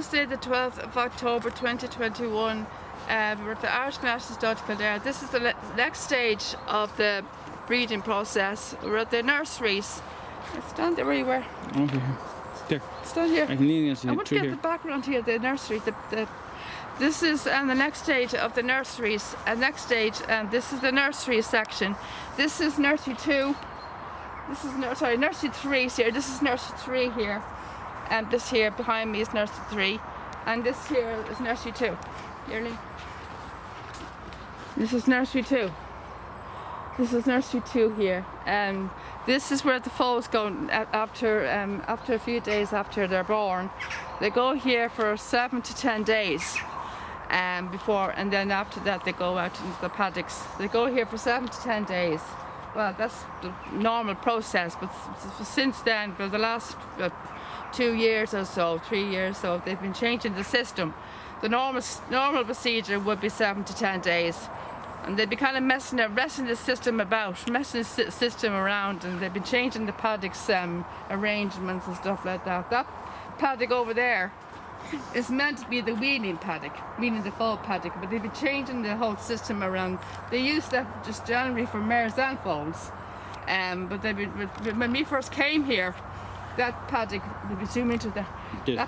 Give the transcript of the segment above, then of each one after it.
Thursday, the 12th of October 2021. We're at the Irish National Stud Kildare. This is the next stage of the breeding process. We're at the nurseries. Stand there where you were. Okay. There. Stand here. I can lean against I want to get here. the background here, the nursery. This is the next stage of the nurseries. Next stage, and this is the nursery section. This is nursery 2. This is nursery 3 here. This is nursery 3 here. And this here behind me is nursery 3. And this here is nursery 2. Yearly. This is nursery 2. This is nursery 2 here. This is where the foals go after a few days after they're born. They go here for 7 to 10 days. Before, and then after that they go out into the paddocks. They go here for 7 to 10 days. Well, that's the normal process, but since then, for the last 2 years or so, 3 years or so, they've been changing the system. The normal procedure would be 7 to 10 days, and they'd be kind of messing the system around, and they've been changing the paddocks arrangements and stuff like that. That paddock over there is meant to be the weaning paddock, meaning the foal paddock, but they've been changing the whole system around. They used that just generally for mares and foals, but when we first came here, that paddock, we'll be zooming into that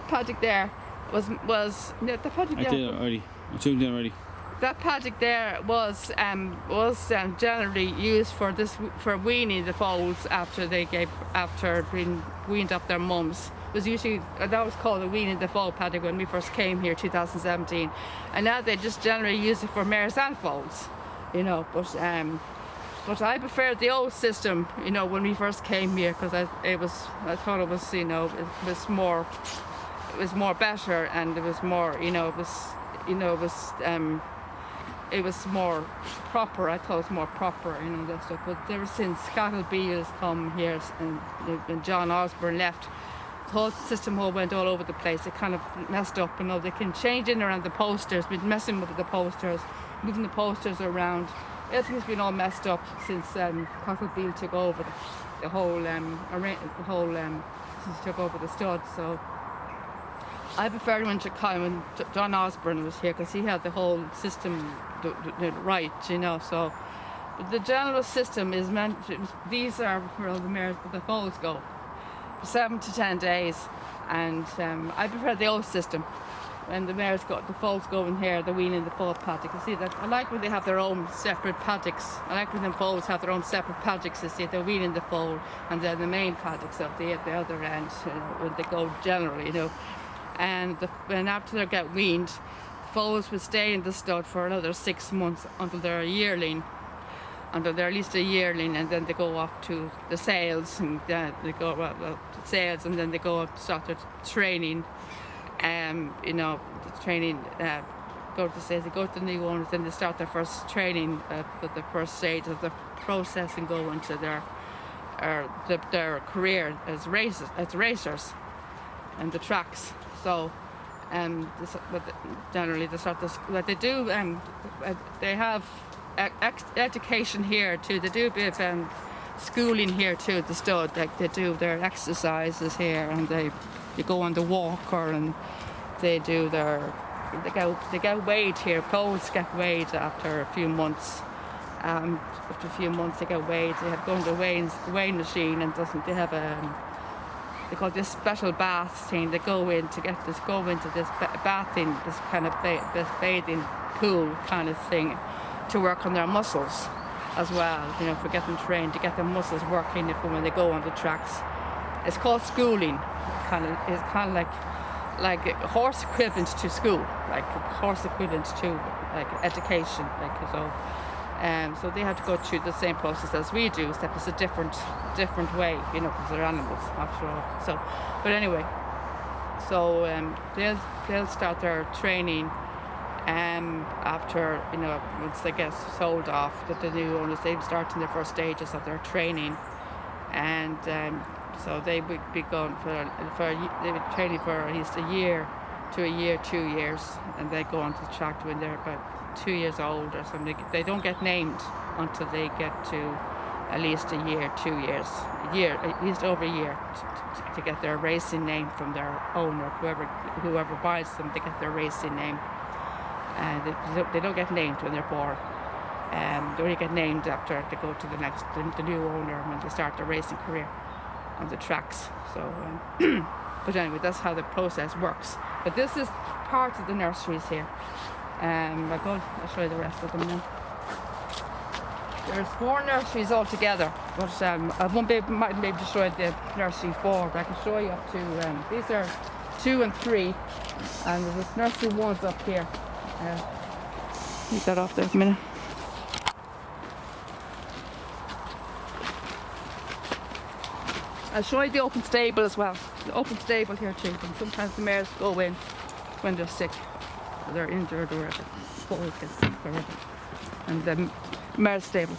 paddock there was the paddock there. I did already. I zoomed in already. That paddock there was generally used for weaning the foals after being weaned up their mums. Was usually that was called a weaning the foal paddock when we first came here, 2017, and now they just generally use it for mares and foals, you know. But I preferred the old system, you know, when we first came here, because I thought it was, you know, it was more better, and it was more, you know, it was more proper. I thought it was more proper, you know, that stuff. But ever since Cattle Beales come here and John Osborne left, the whole system went all over the place. It kind of messed up, you know. They can change in around the posters, been messing with the posters, moving the posters around. Everything's been all messed up since Cattle Beale took over the whole since he took over the stud. So I preferred when John Osborne was here, because he had the whole system right, you know. So the general system is meant. These are where the mares, the foals go. 7 to 10 days, and I prefer the old system. When the mares go, the foals go in here, the weaning the foal paddock. You see that? I like when they have their own separate paddocks. I like when the foals have their own separate paddocks. You see, they're weaning the foal, and then the main paddocks at the other end, you know, when they go generally, you know. And after they get weaned, the foals will stay in the stud for another 6 months until they're a yearling. Until they're at least a yearling, and then they go off to the sales, and they go to sales, and then they go up to start their training. You know, the training, go to the sales, they go to the new owners, then they start their first training for the first stage of the process, and go into their career as racers and the tracks. So generally they start this. What they do, they have education here too. They do a bit of schooling here too at the stud. Like they do their exercises here, and they go on the walker, and they get weighed here. Foals get weighed after a few months. After a few months they get weighed. They have to go in the weighing machine, and they have they call this special bath thing. They go into this bathing, this kind of this bathing pool kind of thing, to work on their muscles as well, you know, for getting trained, to get their muscles working when they go on the tracks. It's called schooling. It's kind of like a horse equivalent to school, like a horse equivalent to like education, like so. So they have to go through the same process as we do, except it's a different way, you know, because they're animals after all. So, but anyway, so they'll start their training. After, you know, once they get sold off, that the new owners, they're starting their first stages of their training, and so they would be going they would training for at least a year to 2 years, and they go onto the track when they're about 2 years old or something. They don't get named until they get to at least a year, 2 years, a year, at least over a year to get their racing name from their owner, whoever buys them. They get their racing name. They don't get named when they're born. They only get named after they go to the new owner when they start their racing career on the tracks. So, but anyway, that's how the process works. But this is part of the nurseries here. I'll show you the rest of them now. There's 4 nurseries altogether, but I mightn't be able to show you the nursery 4, but I can show you up to, these are 2 and 3, and there's nursery 1's up here. Leave that off there for a minute. I'll show you the open stable as well. The open stable here too, and sometimes the mares go in when they're sick, or they're injured, or whatever, foal gets sick, or whatever. And the mare stables.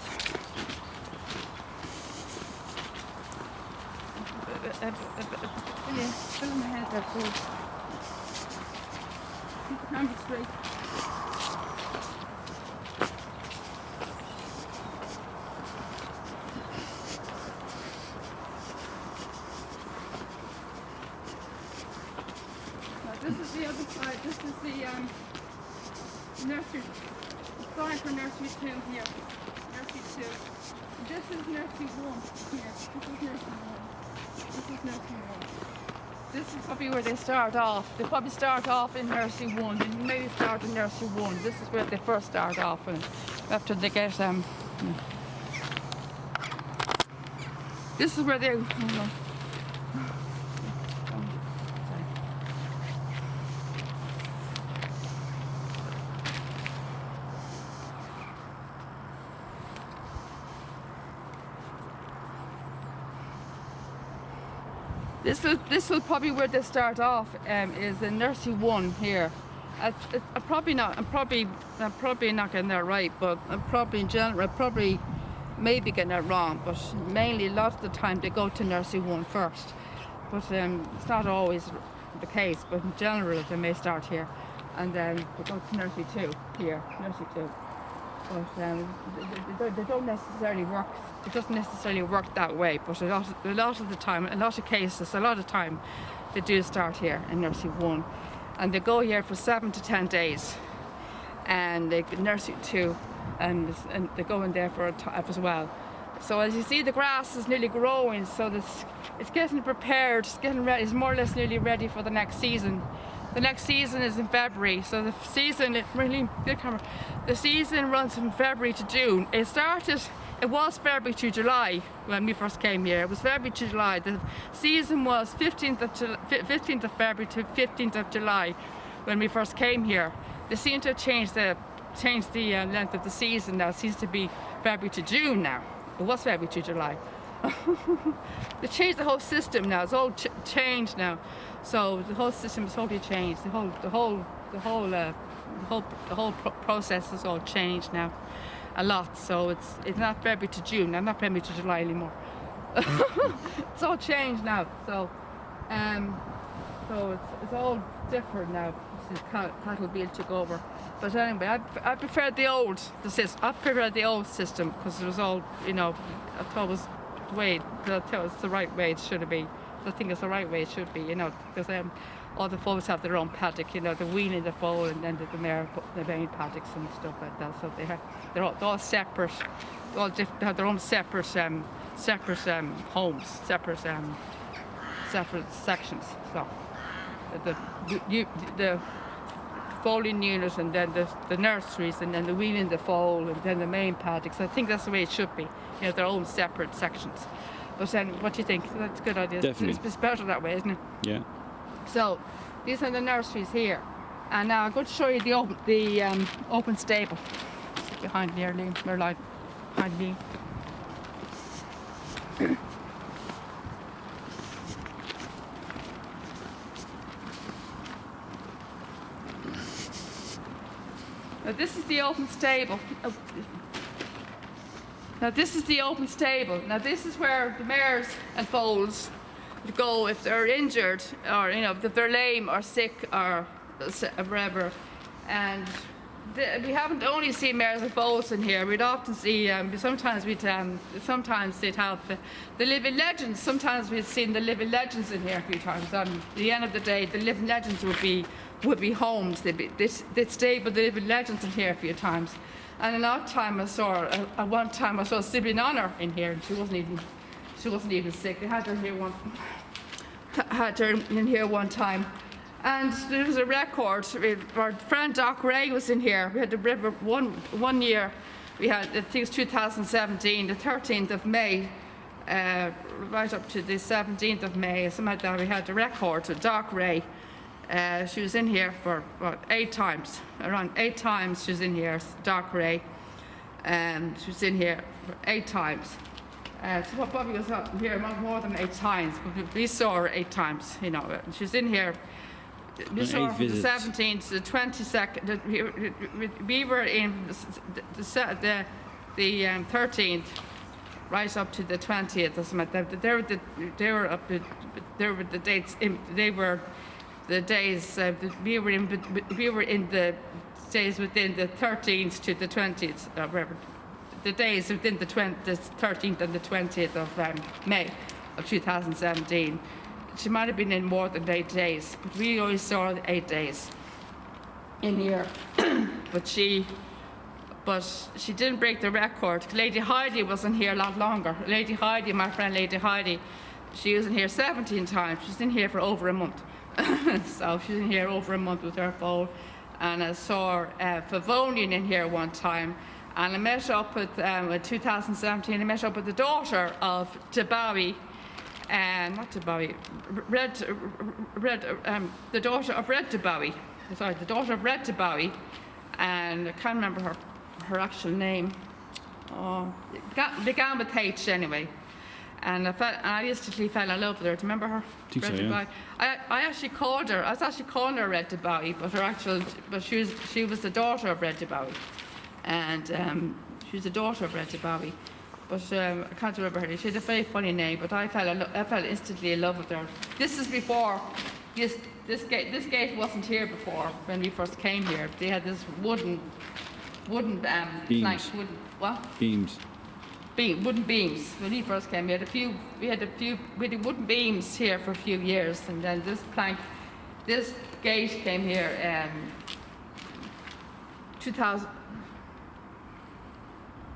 Fill in my head there, please. Keep the camera straight. This is the other side. This is the nursery. Sorry for nursery 2 here. Nursery 2. This is nursery 1 here. This is nursery 1. This is nursery 1. This is probably where they start off. They probably start off in nursery 1. And maybe start in nursery 1. This is where they first start off, and after they get this is where they. This will probably where they start off is in nursery 1 here. I'm probably not getting that right, but I'm probably in general, maybe getting it wrong, but mainly a lot of the time they go to nursery 1 first. But it's not always the case, but in general they may start here and then they go to nursery 2 here, nursery 2. But they don't necessarily work. It doesn't necessarily work that way. But a lot of the time, a lot of cases, a lot of time, they do start here in nursery 1, and they go here for 7 to 10 days, and they nursery 2, and they go in there for a time as well. So as you see, the grass is nearly growing, so it's getting prepared. It's getting ready. It's more or less nearly ready for the next season. The next season is in February, so the season, the season runs from February to June. It was February to July when we first came here. It was February to July. The season was 15th of February to 15th of July when we first came here. They seem to have changed the length of the season now. It seems to be February to June now. It was February to July. They changed the whole system now. It's all changed now. So the whole system is totally changed. The whole process has all changed now, a lot. So it's not February to June. I'm not February to July anymore. It's all changed now. So it's all different now since cattle being took over. But anyway, I preferred the old system because it was all, I thought it was the right way it should be. I think it's the right way it should be, because all the foals have their own paddock, the weaning the foal and then the main paddocks and stuff like that. So they're all separate, all different. They have their own separate homes, separate sections. So the foaling unit, and then the nurseries, and then the weaning the foal, and then the main paddocks. I think that's the way it should be. Their own separate sections. But then, what do you think? That's a good idea. Definitely. It's better that way, isn't it? Yeah. So, these are the nurseries here, and now I'm going to show you the open stable. Sit behind me, Liam. We're like behind me. Now this is the open stable. Now this is the open stable. Now this is where the mares and foals go if they're injured, or if they're lame or sick or whatever. And we haven't only seen mares and foals in here. We'd often see. Sometimes they'd have the living legends. Sometimes we'd seen the living legends in here a few times. At the end of the day, the living legends would be homes. They'd stay with the living legends in here a few times. And another time I saw, one time I saw Sibyl Honor in here, and she wasn't even sick. They had her in here one time. And there was a record. Our friend Doc Ray was in here. We had one year. We had, I think it was 2017, the 13th of May, right up to the 17th of May, something like that. We had the record with Doc Ray. She was in here for 8 times. Around 8 times she was in here, Doc Ray. She was in here for 8 times. So Bobby was up here more than 8 times, but we saw her 8 times. You know, she was in here. We saw her from the 17th to the 22nd. We were in the 13th, right up to the 20th or something. They were the dates. They were the days. We were in the days within the 13th to the 20th, whatever. The days within the 13th and the 20th of May of 2017. She might have been in more than 8 days, but we always saw 8 days in here. but she didn't break the record. Lady Heidi wasn't here a lot longer. Lady Heidi, my friend Lady Heidi, she was in here 17 times. She's in here for over a month. So she's in here over a month with her foal. And I saw Favonian in here one time. And I met up with, in 2017, I met up with the daughter of Debawi. Not Debawi, the daughter of Red Debawi. Sorry, the daughter of Red Debawi, and I can't remember her actual name. Oh, it began with H anyway. And I instantly fell in love with her. Do you remember her? I think Red so, Debawi. yeah. I actually called her. I was actually calling her Red Debawi, but she was the daughter of Red Debawi, and she was the daughter of Red Debawi. But I can't remember her name. She had a very funny name, but I fell instantly in love with her. This is before, this gate wasn't here before when we first came here. They had this wooden Beams. plank, what? Beams. Wooden beams. When we first came, we had wooden beams here for a few years, and then this gate came here 2000.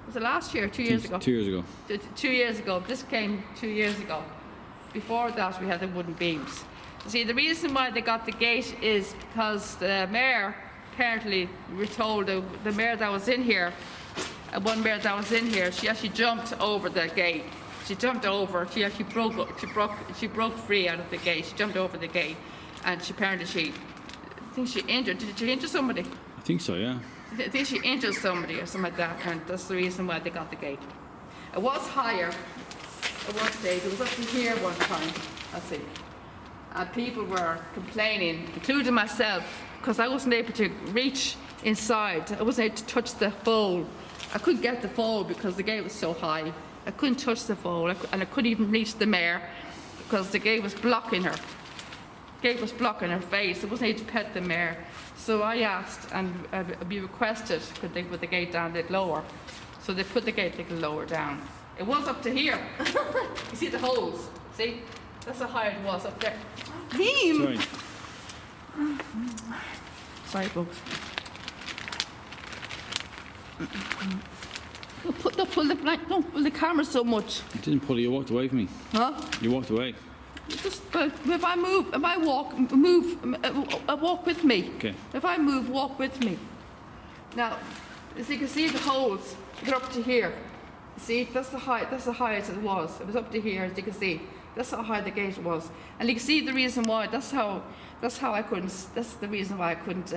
Was it last year, 2 years ago? 2 years ago. 2 years ago. This came 2 years ago. Before that, we had the wooden beams. See, the reason why they got the gate is because the mare, apparently, we were told the mare that was in here, one mare that was in here, she actually jumped over the gate. She jumped over. She actually broke free out of the gate. She jumped over the gate, and I think she injured. Did she injure somebody? I think so, yeah. I think she injured somebody or something like that, and that's the reason why they got the gate. It was higher at one stage. It was up to here one time, I think. And people were complaining, including myself, because I wasn't able to reach inside. I wasn't able to touch the foal. I couldn't get the foal because the gate was so high. I couldn't touch the foal, and I couldn't even reach the mare because the gate was blocking her. The gate was blocking her face. I wasn't able to pet the mare. So I asked, and we requested, could they put the gate down a bit lower? So they put the gate a little lower down. It was up to here. You see the holes? See? That's how high it was up there. Sorry. Sorry, folks. Don't pull the camera so much. I didn't pull it, you walked away from me. Huh? You walked away. But if I walk with me. Okay. If I move, walk with me. Now, as you can see the holes, they're up to here. See, that's the height it was. It was up to here, as you can see. That's how high the gate was. And you can see the reason why. That's the reason why I couldn't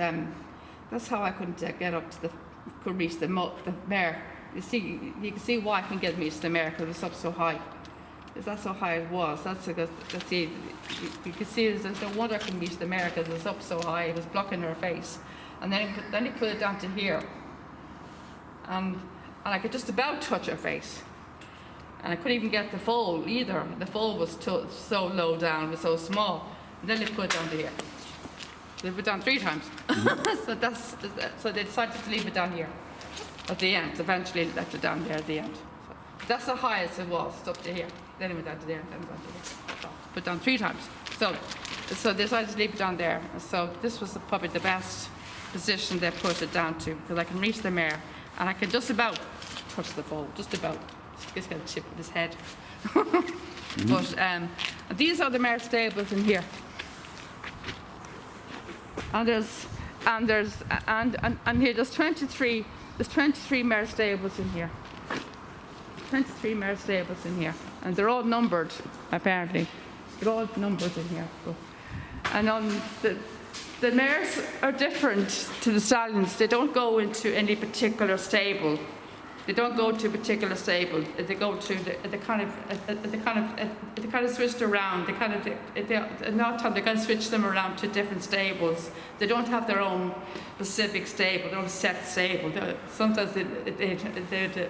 get up to could reach the mare. You can see why I can get reach the mare, because it was up so high. That's how high it was. You can see there's no wonder I couldn't reach the mare, because it was up so high. It was blocking her face. And then he put it down to here. And I could just about touch her face. And I couldn't even get the foal either. The foal was so low down, it was so small. And then they put it down to here. They've been down 3 times. So they decided to leave it down here at the end. Eventually left it down there at the end. So that's the highest it was, it's up to here. Then it went down to there, then it went to there. So, put down 3 times. So they decided to leave it down there. So this was probably the best position they put it down to, because I can reach the mare and I can just about touch the foal, just about. He's got a chip with his head. But these are the mare stables in here. And here there's 23 mare stables in here. 23 mare stables in here, and they're all numbered apparently. They're all numbered in here. And on the mares are different to the stallions. They don't go into any particular stable. They don't go to a particular stable. They go to the kind of switched around. They kind of switch them around to different stables. They don't have their own specific stable, their own set stable. Sometimes they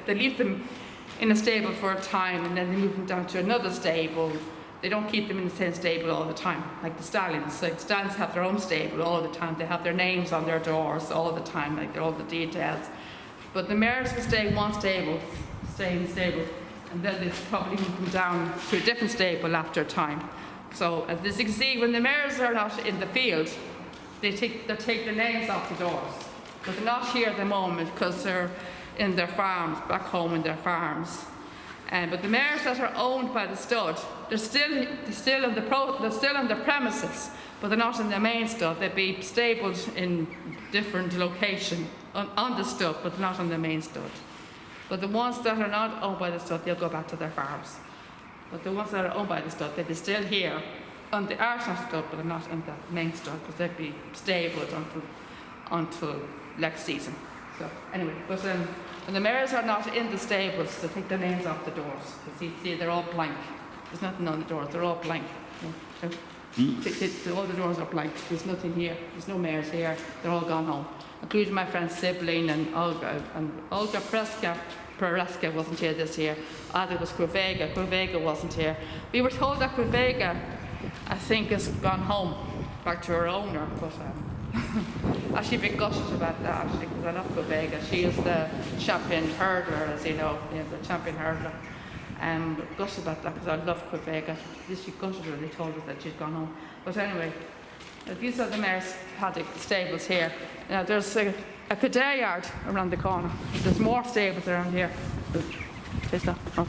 leave them in a stable for a time and then they move them down to another stable. They don't keep them in the same stable all the time, like the stallions. Like the stallions have their own stable all the time. They have their names on their doors all the time, like all the details. But the mares will stay in one stable, stay in the stable, and then they probably move them down to a different stable after a time. So as you can see, when the mares are not in the field, they take the names off the doors. But they're not here at the moment because they're in their farms, back home in their farms. But the mares that are owned by the stud, they're still on the premises, but they're not in the main stud. They'd be stabled in different location on the stud, but not on the main stud. But the ones that are not owned by the stud, they'll go back to their farms. But the ones that are owned by the stud, they'd be still here on the Arsenal stud, but they're not in the main stud because they'd be stabled until next season. So anyway, but when the mares are not in the stables, they take their names off the doors. You see, they're all blank. There's nothing on the doors. They're all blank. All the doors are blank. There's nothing here. There's no mares here. They're all gone home, including my friend Sibling and Olga. And Olga Pereska wasn't here this year. There was Quivega. Quivega wasn't here. We were told that Quivega, I think, has gone home, back to her owner. But actually a bit gutted about that, actually, because I love Quivega. She is the champion hurdler, as you know, the champion hurdler. Gutted about that because I love Quivega. She gutted her when they told us that she'd gone home. But anyway, these are the mares paddock stables here. Now there's a Kildare yard around the corner. There's more stables around here. Is that? Oh.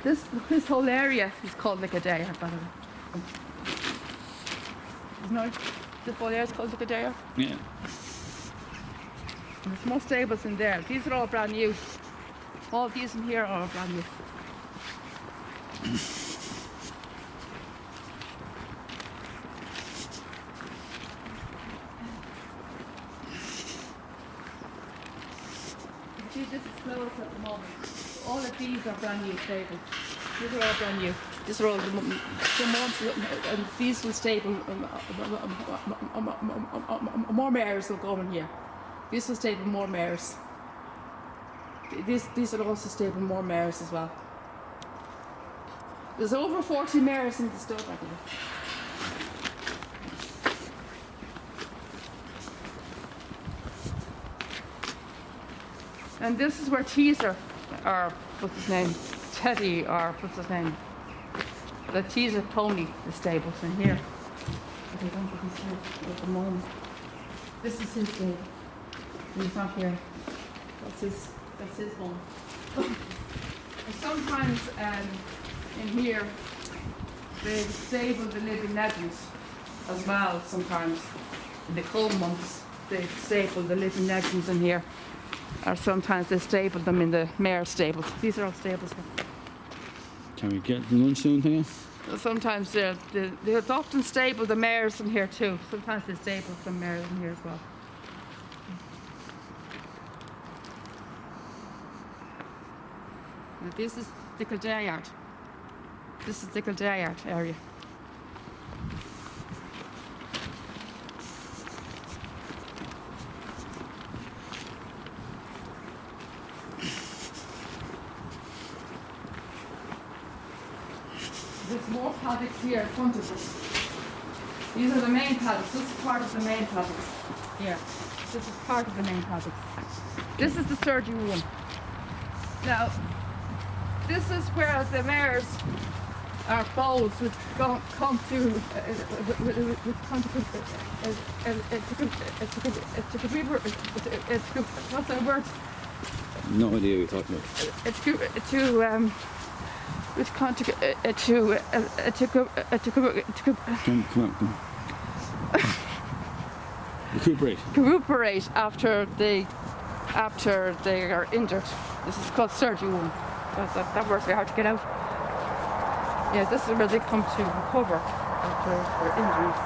This whole area is called the Kildare yard, by the way. This whole area is called the Kildare yard? Yeah. And there's more stables in there. These are all brand new. All these in here are all brand new. See, this is closed at the moment. All of these are brand new stables. These are all brand new. These are all and these will stable. More mares will go in here. These will stable more mares. These will also stable more mares as well. There's over 40 mares in the stud, I believe. And this is where Teaser, or what's his name, Teddy, or what's his name, the Teaser pony, the stables in here. But I don't think he's here at the moment. This is his stable. He's not here. That's his home. And sometimes in here they stable the living legends as well. Sometimes in the cold months they stable the living legends in here. Or sometimes they stable them in the mare stables. These are all stables here. Can we get lunch soon, thing? Sometimes they often stable the mares in here too. Sometimes they stable some mares in here as well. Now this is the Kildare yard. This is the Kildare yard area. There's more here in front of us. These are the main paddocks. This is part of the main paddocks. Here. This is part of the main paddocks. This is the surgery room. Now, this is where the mares or foals would come to what's that word? No idea what you're talking about. Come on. Recuperate after they are injured. This is called surgery room. That word's very hard to get out. Yeah, this is where they come to recover after their injuries.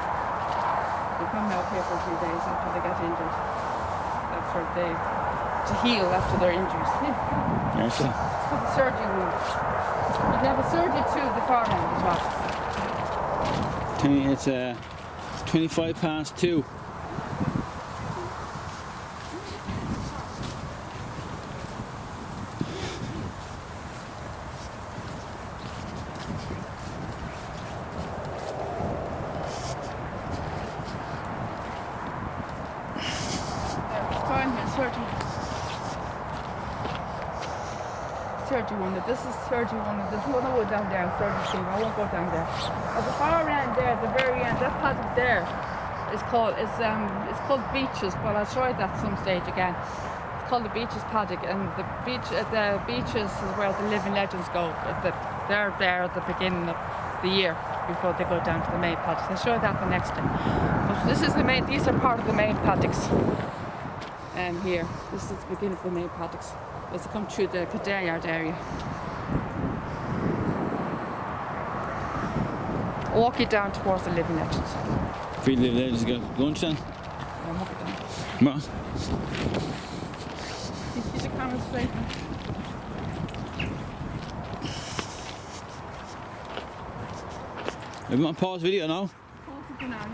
They come out here for a few days after they get injured. To heal after their injuries. Yeah. Yes, sir. It's called the surgery room. You can have a surgery too the far end as well. It's 2. Surgery room. This is surgery room. There's one more down there, surgery room. I won't go down there. At the far end there, at the very end, that paddock there is called Beaches. But I'll show you that some stage again. It's called the Beaches paddock, and the Beaches is where the living legends go. They're there at the beginning of the year before they go down to the main paddocks. I'll show you that the next day. But this is the main. These are part of the main paddocks. Here, this is the beginning of the main paddocks. As they come through the Kildare Yard area. Walk it down towards the living legends. Feed the ladies go lunch then? Yeah, walk it down. Come on. You see the camera straight now? We want to pause video now? Pause it for now.